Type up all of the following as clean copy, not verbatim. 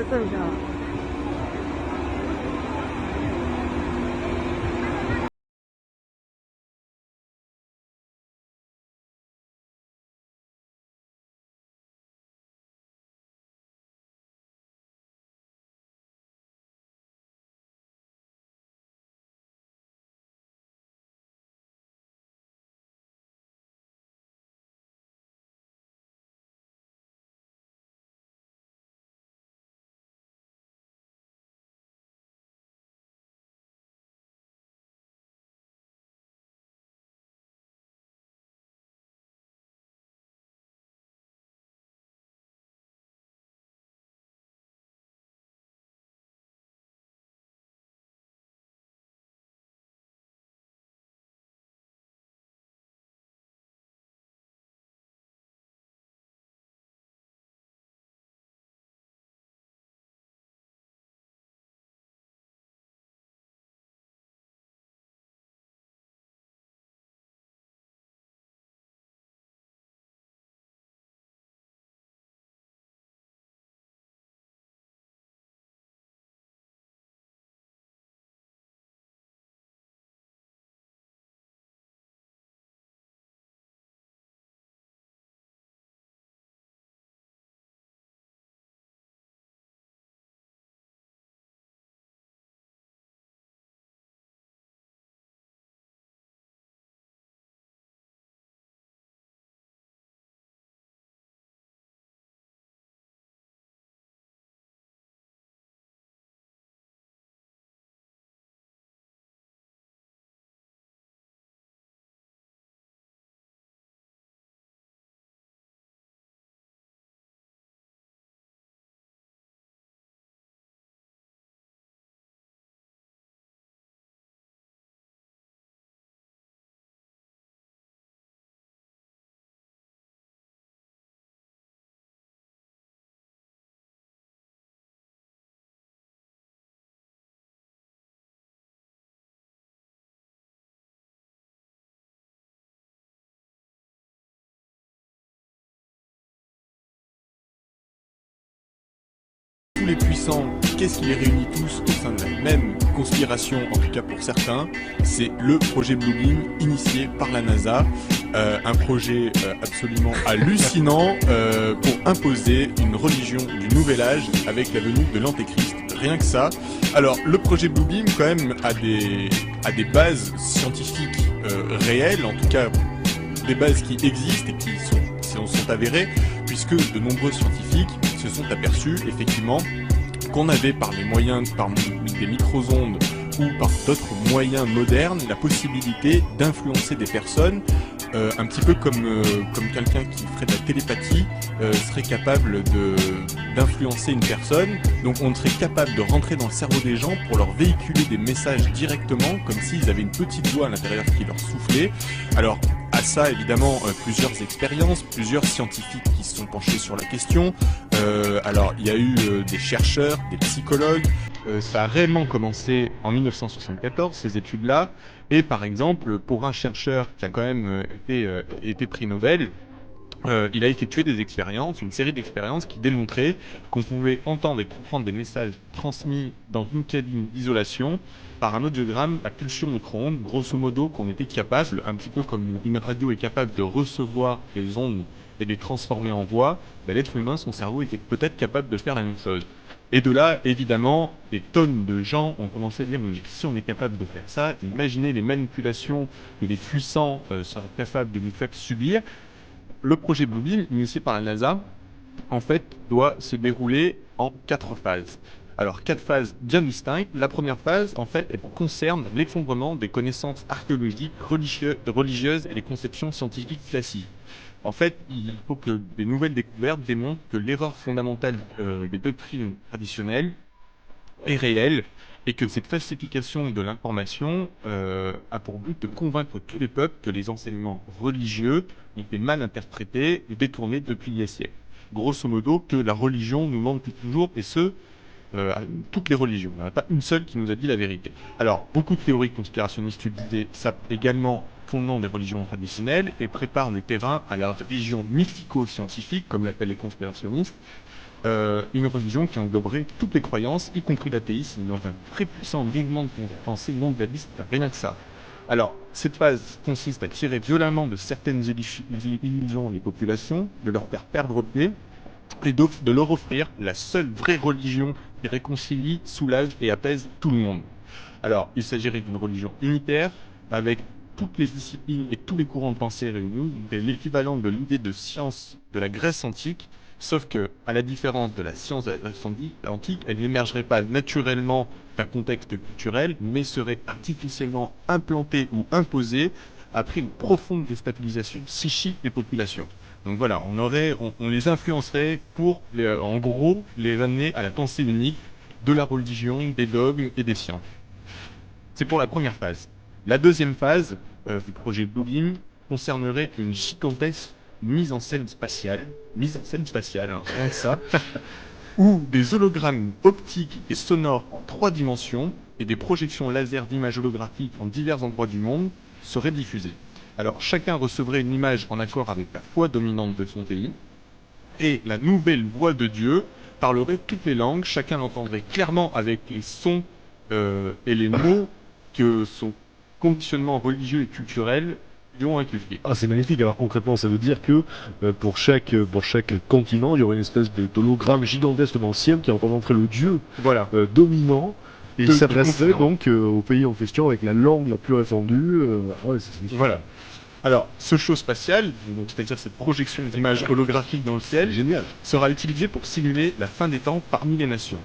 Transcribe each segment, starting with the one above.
そうじゃん。Tous les puissants, qu'est-ce qui les réunit tous au sein de la même conspiration, en tout cas pour certains? C'est le projet Bluebeam initié par la NASA. Un projet absolument hallucinant pour imposer une religion du nouvel âge avec la venue de l'Antéchrist. Rien que ça. Alors, le projet Bluebeam, quand même, a des bases scientifiques réelles, en tout cas des bases qui existent et qui sont avérées, puisque de nombreux scientifiques se sont aperçus effectivement qu'on avait par les moyens, par des micro-ondes ou par d'autres moyens modernes, la possibilité d'influencer des personnes, un petit peu comme quelqu'un qui ferait de la télépathie serait capable d'influencer une personne. Donc on serait capable de rentrer dans le cerveau des gens pour leur véhiculer des messages directement, comme s'ils avaient une petite voix à l'intérieur qui leur soufflait. Alors à ça, évidemment, plusieurs expériences, plusieurs scientifiques qui se sont penchés sur la question. Alors, il y a eu des chercheurs, des psychologues. Ça a réellement commencé en 1974, ces études-là. Et par exemple, pour un chercheur qui a quand même été prix Nobel, il a effectué des expériences, une série d'expériences qui démontraient qu'on pouvait entendre et comprendre des messages transmis dans une cabine d'isolation par un audiogramme à pulsion micro-ondes, grosso modo qu'on était capable, un petit peu comme une radio est capable de recevoir les ondes et de les transformer en voix, l'être humain, son cerveau était peut-être capable de faire la même chose. Et de là, évidemment, des tonnes de gens ont commencé à dire, mais si on est capable de faire ça, imaginez les manipulations que les puissants sont capables de nous faire subir. Le projet Bluebeam, initié par la NASA, en fait, doit se dérouler en 4 phases. Alors, 4 phases bien distinctes. La première phase, en fait, elle concerne l'effondrement des connaissances archéologiques, religieuses et les conceptions scientifiques classiques. En fait, il faut que des nouvelles découvertes démontrent que l'erreur fondamentale des doctrines traditionnelles est réelle et que cette falsification de l'information a pour but de convaincre tous les peuples que les enseignements religieux ont été mal interprétés et détournés depuis des siècles. Grosso modo, que la religion nous ment toujours, et ce, à toutes les religions. Il n'y en a pas une seule qui nous a dit la vérité. Alors, beaucoup de théories conspirationnistes utilisaient ça également fondements des religions traditionnelles et préparent le terrain à la religion mystico-scientifique, comme l'appellent les conspirationnistes, une religion qui engloberait toutes les croyances, y compris l'athéisme, dans un très puissant mouvement de pensée mondialiste, rien que ça. Alors, cette phase consiste à tirer violemment de certaines illusions les populations, de leur faire perdre pied, et de leur offrir la seule vraie religion qui réconcilie, soulage et apaise tout le monde. Alors, il s'agirait d'une religion unitaire, avec toutes les disciplines et tous les courants de pensée réunis, c'est l'équivalent de l'idée de science de la Grèce antique, sauf que, à la différence de la science de la Grèce antique, elle n'émergerait pas naturellement d'un contexte culturel, mais serait artificiellement implantée ou imposée après une profonde déstabilisation psychique des populations. Donc voilà, on les influencerait pour, en gros, les amener à la pensée unique de la religion, des dogmes et des sciences. C'est pour la première phase. La deuxième phase du projet Blue Beam concernerait une gigantesque mise en scène spatiale, hein, rien que ça, où des hologrammes optiques et sonores en 3 dimensions et des projections laser d'images holographiques en divers endroits du monde seraient diffusées. Alors chacun recevrait une image en accord avec la foi dominante de son pays, et la nouvelle voix de Dieu parlerait toutes les langues, chacun l'entendrait clairement avec les sons et les mots que son conditionnement religieux et culturel lui ont inculqués. Ah, c'est magnifique. Alors concrètement, ça veut dire que pour chaque continent, il y aurait une espèce d'hologramme gigantesque dans le ciel qui représenterait le dieu Voilà. dominant. Et il s'adresserait continent. donc au pays en question avec la langue la plus répandue. Ouais, c'est magnifique. Voilà. Alors, ce show spatial, donc, c'est-à-dire cette projection d'images holographiques dans le ciel, Génial. sera utilisé pour simuler la fin des temps parmi les nations.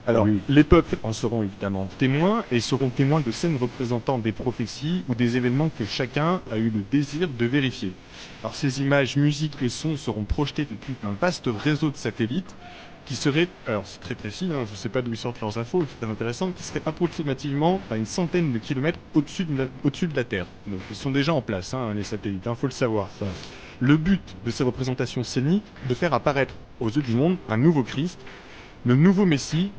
Alors, Oui. les peuples en seront évidemment témoins et seront témoins de scènes représentant des prophéties ou des événements que chacun a eu le désir de vérifier. Alors, ces images, musiques et sons seront projetés depuis un vaste réseau de satellites qui serait, alors c'est très précis, hein, je ne sais pas d'où ils sortent leurs infos, c'est très intéressant, qui serait approximativement à une centaine de kilomètres au-dessus de la Terre. Donc ils sont déjà en place, hein, les satellites, faut le savoir. Ça. Le but de ces représentations scéniques, de faire apparaître aux yeux du monde un nouveau Christ, le nouveau Messie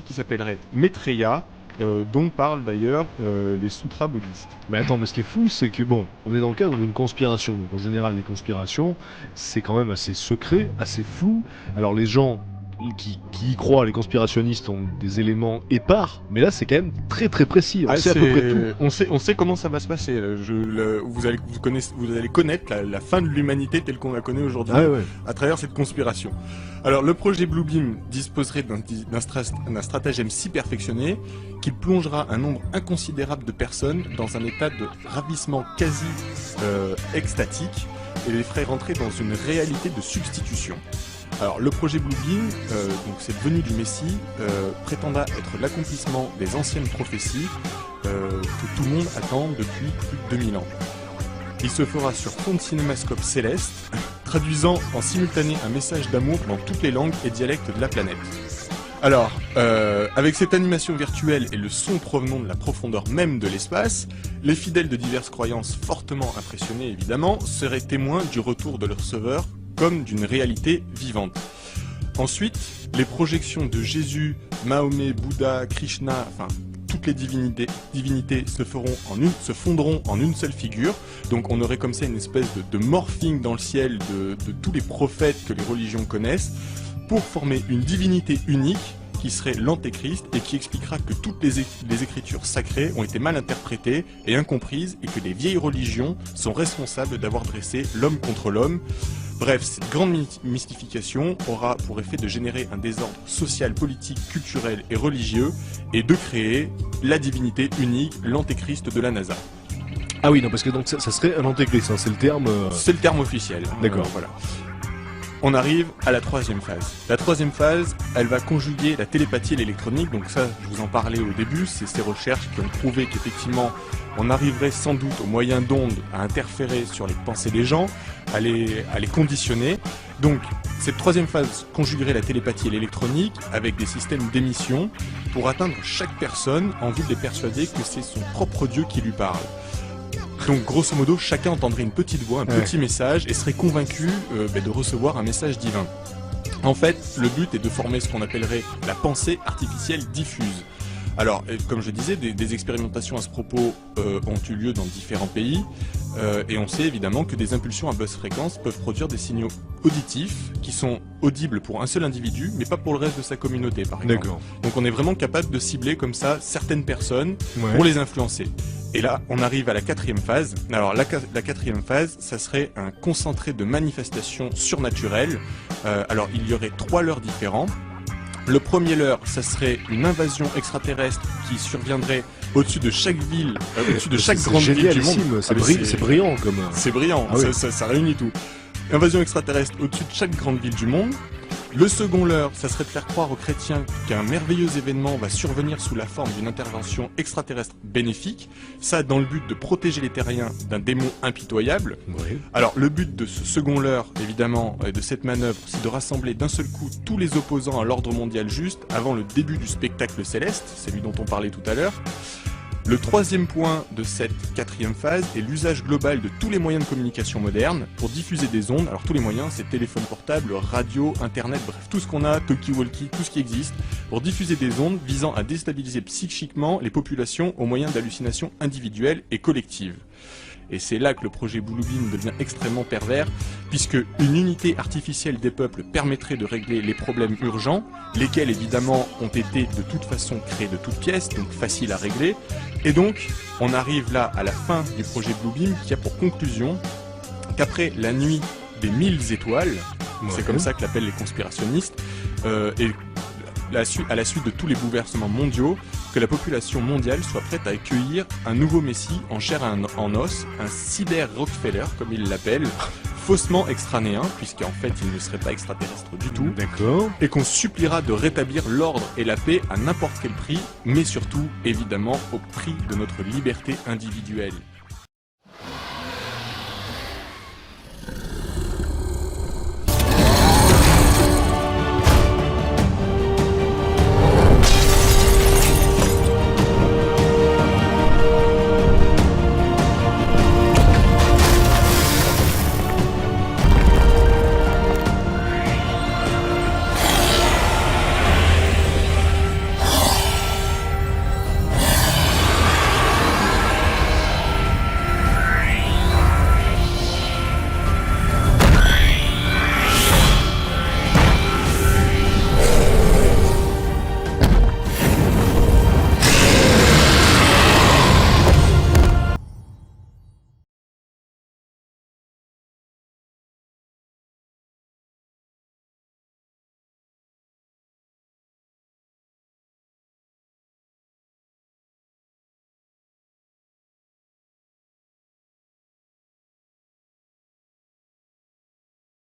qui s'appellerait Maitreya, dont parlent d'ailleurs les sutras bouddhistes. Mais attends, mais ce qui est fou, c'est que bon, on est dans le cadre d'une conspiration. Donc, en général, les conspirations, c'est quand même assez secret, assez flou. Alors les gens qui y croient, les conspirationnistes, ont des éléments épars, mais là, c'est quand même très très précis. On sait à peu près tout. On sait comment ça va se passer. Vous allez connaître la fin de l'humanité telle qu'on la connaît aujourd'hui à travers cette conspiration. Alors, le projet Blue Beam disposerait d'un stratagème si perfectionné qu'il plongera un nombre inconsidérable de personnes dans un état de ravissement quasi extatique et les ferait rentrer dans une réalité de substitution. Alors, le projet Blue Beam, donc cette venue du Messie, prétendra être l'accomplissement des anciennes prophéties que tout le monde attend depuis plus de 2000 ans. Il se fera sur fond de cinémascope céleste, traduisant en simultané un message d'amour dans toutes les langues et dialectes de la planète. Alors, avec cette animation virtuelle et le son provenant de la profondeur même de l'espace, les fidèles de diverses croyances fortement impressionnés évidemment seraient témoins du retour de leur sauveur comme d'une réalité vivante. Ensuite, les projections de Jésus, Mahomet, Bouddha, Krishna, enfin toutes les divinités se fondront en une seule figure. Donc on aurait comme ça une espèce de morphing dans le ciel de tous les prophètes que les religions connaissent pour former une divinité unique qui serait l'antéchrist et qui expliquera que toutes les écritures sacrées ont été mal interprétées et incomprises et que les vieilles religions sont responsables d'avoir dressé l'homme contre l'homme. Bref, cette grande mystification aura pour effet de générer un désordre social, politique, culturel et religieux et de créer la divinité unique, l'antéchrist de la NASA. Ah oui, non, parce que donc ça serait un antéchrist, hein, c'est le terme... C'est le terme officiel. D'accord. Voilà. On arrive à la troisième phase. La troisième phase, elle va conjuguer la télépathie et l'électronique. Donc ça, je vous en parlais au début, c'est ces recherches qui ont prouvé qu'effectivement, on arriverait sans doute au moyen d'ondes à interférer sur les pensées des gens, à les conditionner. Donc, cette troisième phase conjuguerait la télépathie et l'électronique avec des systèmes d'émission pour atteindre chaque personne en vue de les persuader que c'est son propre Dieu qui lui parle. Donc grosso modo, chacun entendrait une petite voix, un petit message et serait convaincu de recevoir un message divin. En fait, le but est de former ce qu'on appellerait la pensée artificielle diffuse. Alors, comme je disais, des expérimentations à ce propos ont eu lieu dans différents pays, et on sait évidemment que des impulsions à basse fréquence peuvent produire des signaux auditifs qui sont audibles pour un seul individu, mais pas pour le reste de sa communauté, par exemple. D'accord. Donc on est vraiment capable de cibler comme ça certaines personnes Ouais. pour les influencer. Et là, on arrive à la quatrième phase. Alors la quatrième phase, ça serait un concentré de manifestations surnaturelles. Alors il y aurait 3 leurres différents. Le premier leurre, ça serait une invasion extraterrestre qui surviendrait au-dessus de chaque ville, au-dessus de chaque grande ville du monde. génialissime, Ah, mais c'est brillant comme... c'est brillant, Ah oui. ça réunit tout. Invasion extraterrestre au-dessus de chaque grande ville du monde. Le second leurre, ça serait de faire croire aux chrétiens qu'un merveilleux événement va survenir sous la forme d'une intervention extraterrestre bénéfique. Ça, dans le but de protéger les terriens d'un démon impitoyable. Ouais. Alors, le but de ce second leurre, évidemment, de cette manœuvre, c'est de rassembler d'un seul coup tous les opposants à l'ordre mondial juste avant le début du spectacle céleste, celui dont on parlait tout à l'heure. Le troisième point de cette quatrième phase est l'usage global de tous les moyens de communication modernes pour diffuser des ondes. Alors tous les moyens, c'est téléphone portable, radio, internet, bref, tout ce qu'on a, talkie-walkie, tout ce qui existe, pour diffuser des ondes visant à déstabiliser psychiquement les populations au moyen d'hallucinations individuelles et collectives. Et c'est là que le projet Bluebeam devient extrêmement pervers, puisque une unité artificielle des peuples permettrait de régler les problèmes urgents, lesquels évidemment ont été de toute façon créés de toutes pièces, donc faciles à régler. Et donc, on arrive là à la fin du projet Bluebeam qui a pour conclusion qu'après la nuit des 1000 étoiles, c'est comme ça que l'appellent les conspirationnistes, et à la suite de tous les bouleversements mondiaux, que la population mondiale soit prête à accueillir un nouveau messie en chair et en os, un cyber Rockefeller comme ils l'appellent, faussement extranéen, puisqu'en fait il ne serait pas extraterrestre du tout, D'accord. et qu'on suppliera de rétablir l'ordre et la paix à n'importe quel prix, mais surtout évidemment au prix de notre liberté individuelle.